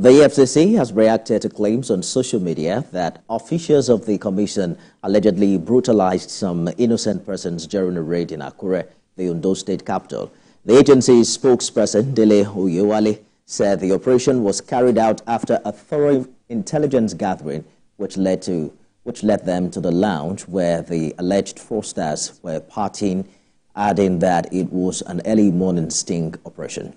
The EFCC has reacted to claims on social media that officials of the commission allegedly brutalized some innocent persons during a raid in Akure, the Ondo state capital. The agency's spokesperson, Dele Oyewale, said the operation was carried out after a thorough intelligence gathering, which led them to the lounge where the alleged fraudsters were partying, adding that it was an early morning sting operation.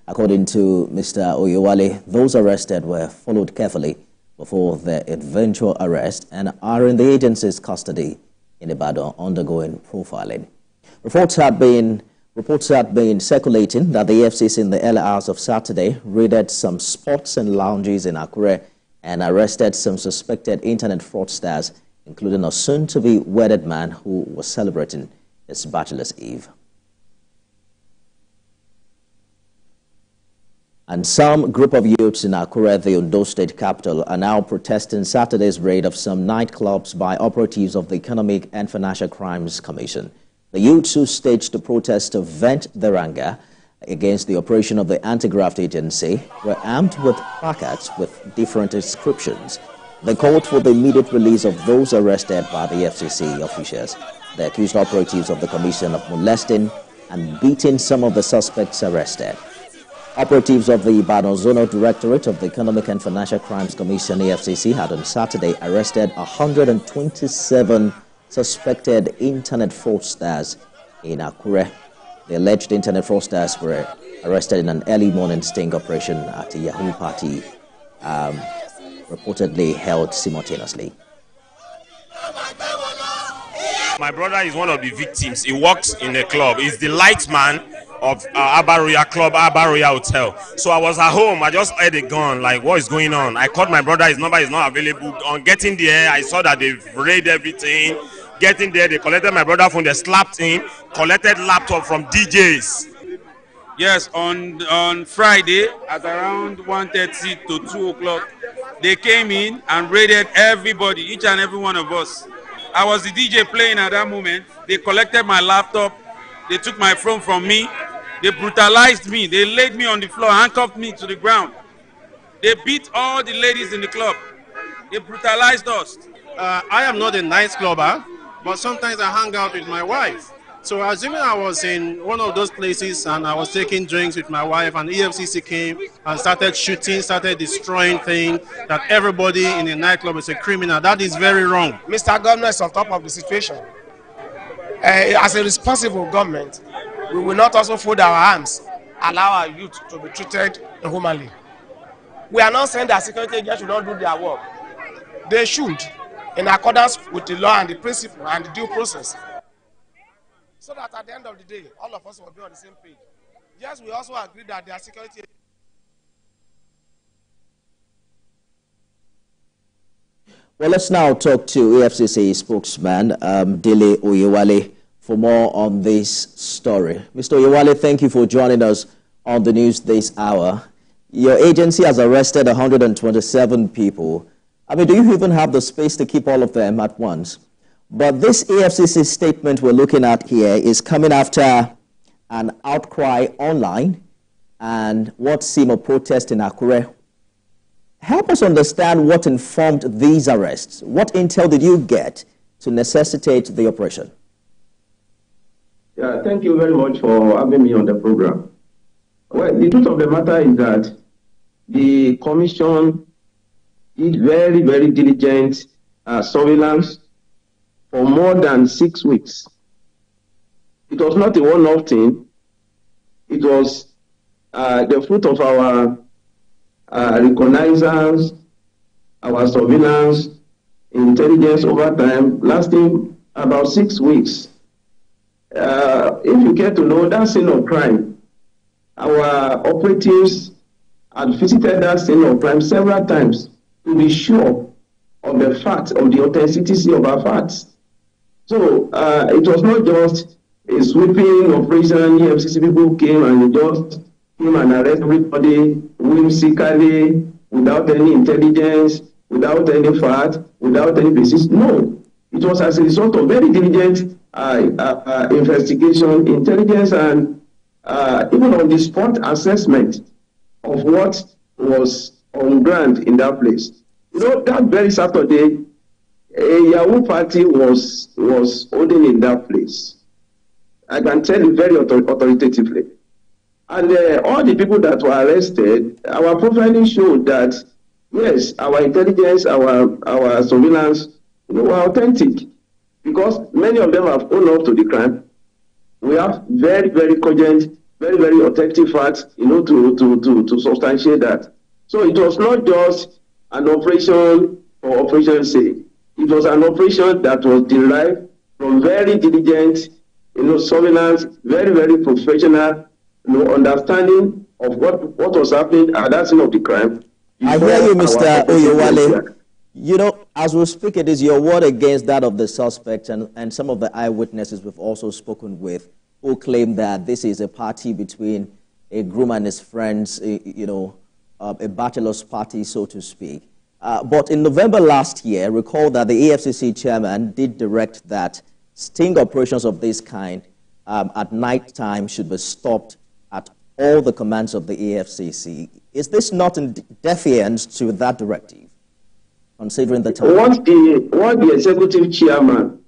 According to Mr. Oyewale, those arrested were followed carefully before their eventual arrest and are in the agency's custody in Ibadan undergoing profiling. Reports had been circulating that the EFCC in the early hours of Saturday raided some spots and lounges in Akure and arrested some suspected internet fraudsters, including a soon-to-be wedded man who was celebrating his bachelor's eve. And some group of youths in Akure, the Ondo state capital, are now protesting Saturday's raid of some nightclubs by operatives of the Economic and Financial Crimes Commission. The youths who staged the protest to vent their anger against the operation of the anti-graft agency were armed with placards with different inscriptions. They called for the immediate release of those arrested by the FCC officials. They accused operatives of the commission of molesting and beating some of the suspects arrested. Operatives of the Ibadan Zonal Directorate of the Economic and Financial Crimes Commission, EFCC, had on Saturday arrested 127 suspected internet fraudsters in Akure. The alleged internet fraudsters were arrested in an early morning sting operation at a Yahoo party, reportedly held simultaneously. My brother is one of the victims. He works in a club. He's the light man of Abaroya Club, Abaroya Hotel. So I was at home. I just heard a gun, like, what is going on? I called my brother. His number is not available. On getting there, I saw that they've raided everything. Getting there, they collected my brother's phone. They slapped him, collected laptop from DJs. Yes, on Friday at around 1:30 to 2 o'clock, they came in and raided everybody, each and every one of us. I was the DJ playing at that moment. They collected my laptop. They took my phone from me. They brutalized me. They laid me on the floor, handcuffed me to the ground. They beat all the ladies in the club. They brutalized us. I am not a nightclubber, but sometimes I hang out with my wife. So assuming I was in one of those places and I was taking drinks with my wife and EFCC came and started shooting, started destroying things, that everybody in a nightclub is a criminal. That is very wrong. Mr. Governor is on top of the situation. As a responsible government, we will not also fold our arms, allow our youth to be treated inhumanly. We are not saying that security agents should not do their work. They should, in accordance with the law and the principle and the due process. So that at the end of the day, all of us will be on the same page. Yes, we also agree that there are security agents. Well, let's now talk to EFCC spokesman Dele Oyewale for more on this story. Mr. Oyewale, thank you for joining us on the news this hour. Your agency has arrested 127 people. I mean, do you even have the space to keep all of them at once? But this EFCC statement we're looking at here is coming after an outcry online and what seemed a protest in Akure. Help us understand what informed these arrests. What intel did you get to necessitate the operation? Yeah, thank you very much for having me on the program. Well, the truth of the matter is that the commission did very, very diligent surveillance for more than 6 weeks. It was not a one-off thing. It was the fruit of our reconnaissance, our surveillance, intelligence over time, lasting about 6 weeks. If you care to know that scene of crime, our operatives had visited that scene of crime several times to be sure of the fact, of the authenticity of our facts. So it was not just a sweeping operation. EFCC people came and just came and arrested everybody whimsically, without any intelligence, without any fact, without any basis. No, it was as a result of very diligent investigation, intelligence, and even on the spot assessment of what was on ground in that place. You know, that very Saturday, a Yahoo party was holding in that place. I can tell you very authoritatively. And all the people that were arrested, our profiling showed that, yes, our intelligence, our surveillance, were authentic. Because many of them have owned up to the crime. We have very, very cogent, very, very authentic facts, to substantiate that. So it was not just an operation for operation's sake. It was an operation that was derived from very diligent, surveillance, very, very professional, understanding of what was happening at that scene of the crime. I hear you, Mr. Oyewale. As we speak, it is your word against that of the suspect, and some of the eyewitnesses we've also spoken with who claim that this is a party between a groom and his friends, a bachelor's party, so to speak. But in November last year, recall that the EFCC chairman did direct that sting operations of this kind at night time should be stopped at all the commands of the EFCC. Is this not in defiance to that directive, considering the time? What the executive chairman,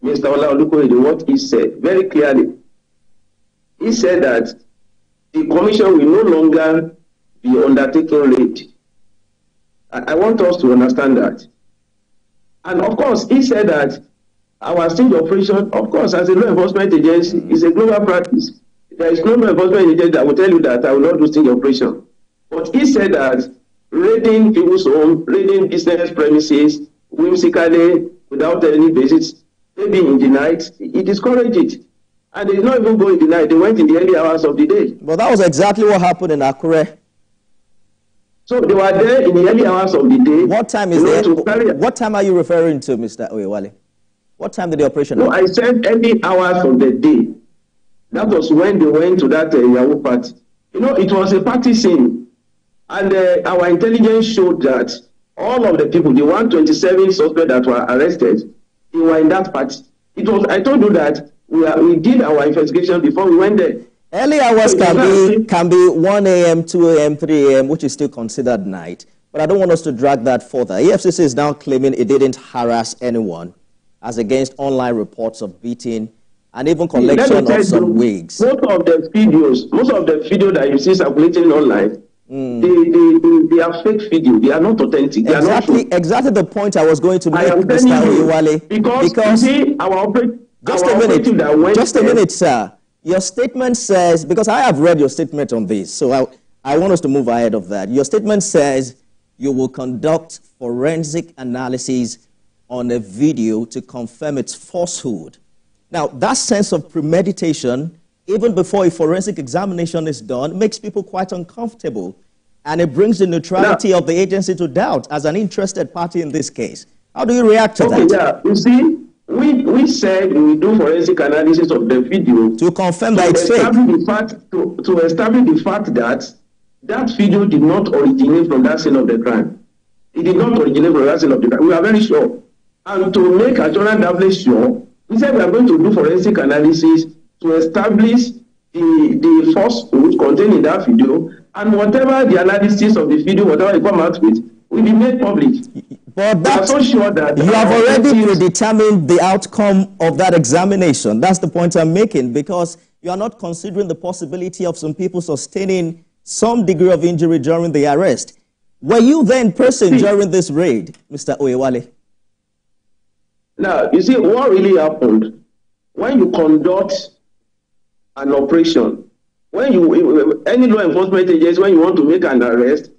Mr. Olaolukoyede, what he said very clearly, he said that the commission will no longer be undertaking raid. I want us to understand that. And of course, he said that our sting operation, of course, as a law enforcement agency, is a global practice. There is no law enforcement agency that will tell you that I will not do sting operation. But he said that raiding people's home, raiding business premises, whimsically, without any basis, maybe in the night, he discouraged it. And they did not even go in the night, they went in the early hours of the day. But that was exactly what happened in Akure. So they were there in the early hours of the day. What time is there? What time are you referring to, Mr. Oyewale? What time did the operation happen? No, I said early hours of the day. That was when they went to that Yahoo party. It was a party scene. And our intelligence showed that all of the people, the 127 suspects that were arrested, they were in that party. I told you that we did our investigation before we went there. Early hours can be 1 a.m., 2 a.m., 3 a.m., which is still considered night. But I don't want us to drag that further. EFCC is now claiming it didn't harass anyone, as against online reports of beating and even collection of some wigs. Most of the videos that you see circulating online, they are fake video. They are not authentic. They exactly the point I was going to make, Mr. Oyewale. Because you see, just a minute, sir. Your statement says, because I have read your statement on this, so I want us to move ahead of that. Your statement says you will conduct forensic analysis on a video to confirm its falsehood. Now, that sense of premeditation, even before a forensic examination is done, makes people quite uncomfortable. And it brings the neutrality of the agency to doubt as an interested party in this case. How do you react to that? Yeah, you see, we said we do forensic analysis of the video to confirm that it's fake. To establish the fact that that video did not originate from that scene of the crime. It did not originate from that scene of the crime. We are very sure. And to make assurance doubly sure, we said we are going to do forensic analysis to establish the falsehood contained in that video, and whatever the analysis of the video, whatever they come out with, will be made public. But we are so sure that you have already predetermined the outcome of that examination. That's the point I'm making, because you are not considering the possibility of some people sustaining some degree of injury during the arrest. Were you then present during this raid, Mr. Oyewale? Now, you see, what really happened, when you conduct an operation, any law enforcement agency, when you want to make an arrest,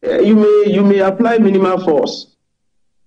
you may apply minimal force.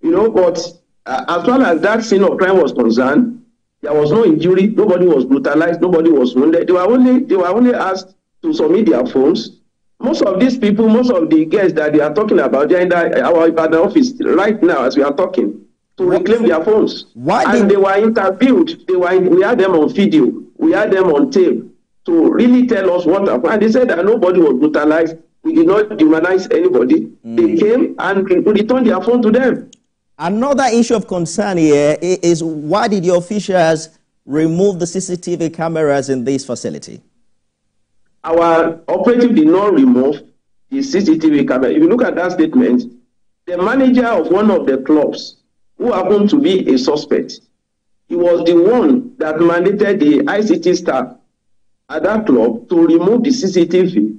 But as far as that scene of crime was concerned, there was no injury, nobody was brutalized, nobody was wounded. They were only asked to submit their phones. Most of these people, most of the guests that they are talking about, they are in our Ibadan office right now as we are talking, to reclaim their phones. They were interviewed. We had them on video. We had them on tape to really tell us what happened. And they said that nobody was brutalized. We did not demonize anybody. They came and returned their phone to them. Another issue of concern here is, why did your officials remove the CCTV cameras in this facility? Our operative did not remove the CCTV camera. If you look at that statement, the manager of one of the clubs, who happened to be a suspect, he was the one that mandated the ICT staff at that club to remove the CCTV.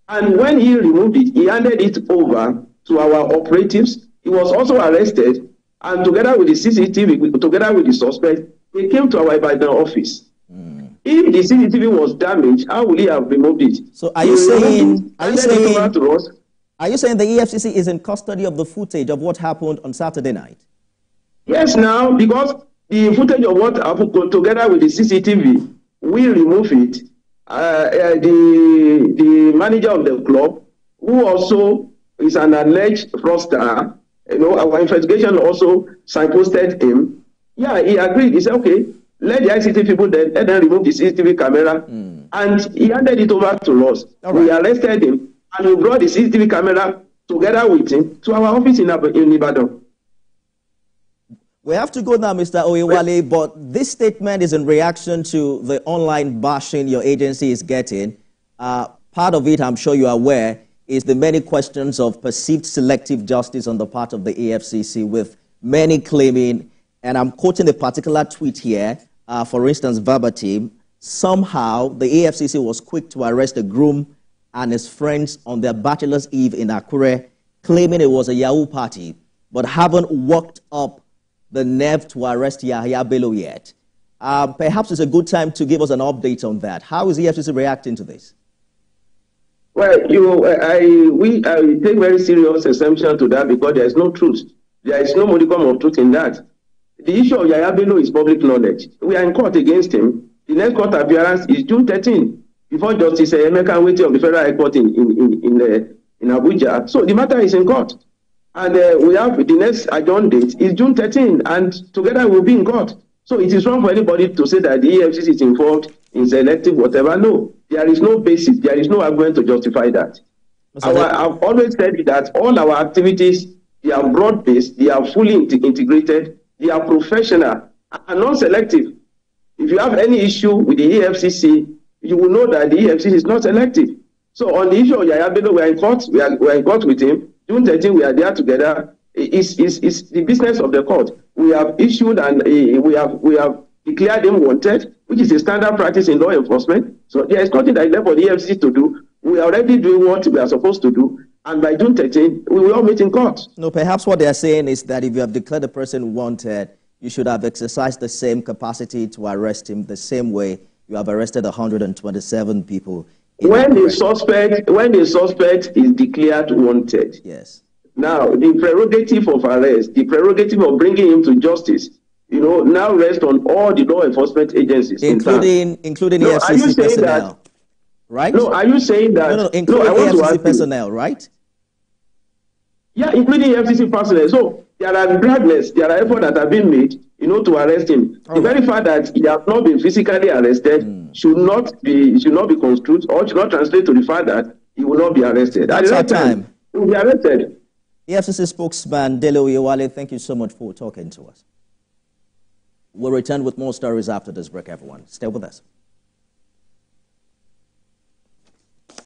And when he removed it, he handed it over to our operatives. He was also arrested, and together with the CCTV, together with the suspect, they came to our Ibadan office. If the CCTV was damaged, how would he have removed it? So are you saying the EFCC is in custody of the footage of what happened on Saturday night? Yes, now, because the footage of what happened together with the CCTV, we remove it. The manager of the club, who also is an alleged fraudster, our investigation also signposted him. Yeah, he agreed. He said, okay, let the ICT people then remove the CCTV camera. And he handed it over to us. Right. We arrested him, and we brought the CCTV camera together with him to our office in Ibadan. We have to go now, Mr. Oyewale, but this statement is in reaction to the online bashing your agency is getting. Part of it, I'm sure you are aware, is the many questions of perceived selective justice on the part of the EFCC, with many claiming, and I'm quoting a particular tweet here, for instance, verbatim, somehow the EFCC was quick to arrest a groom and his friends on their bachelor's eve in Akure, claiming it was a Yahoo party, but haven't worked up the nerve to arrest Yahaya Bello yet. Perhaps it's a good time to give us an update on that. How is the EFCC reacting to this? Well, we take very serious exemption to that, because there is no truth. There is no modicum of truth in that. The issue of Yahaya Bello is public knowledge. We are in court against him. The next court appearance is June 13, before Justice Emeka Nwite of the Federal High Court in Abuja. So the matter is in court. And we have the next adjourned date is June 13, and together we'll be in court. So it is wrong for anybody to say that the EFCC is involved in selective whatever. No, there is no basis, there is no argument to justify that. I've always said that all our activities, they are broad-based, they are fully integrated, they are professional and non-selective. If you have any issue with the EFCC, you will know that the EFCC is not selective. So on the issue of Yahaya Bello, we are in court. We are in court with him. June 13, we are there together. It's the business of the court. We have issued and we have declared him wanted, which is a standard practice in law enforcement. So there is nothing that is left for the EFCC to do. We are already doing what we are supposed to do. And by June 13, we will all meet in court. No, perhaps what they are saying is that if you have declared the person wanted, you should have exercised the same capacity to arrest him the same way you have arrested 127 people. When the suspect is declared wanted, yes. Now the prerogative of arrest, the prerogative of bringing him to justice, now rests on all the law enforcement agencies, including EFCC personnel, right? No, are you saying that? No, including EFCC personnel, right? Yeah, including EFCC personnel. So there are dragness, there are efforts that have been made, to arrest him. The very fact that he has not been physically arrested should not be construed, or should not translate to the fact that he will not be arrested. At that time, he will be arrested. EFCC Spokesman Dele Oyewale, thank you so much for talking to us. We'll return with more stories after this break, everyone. Stay with us.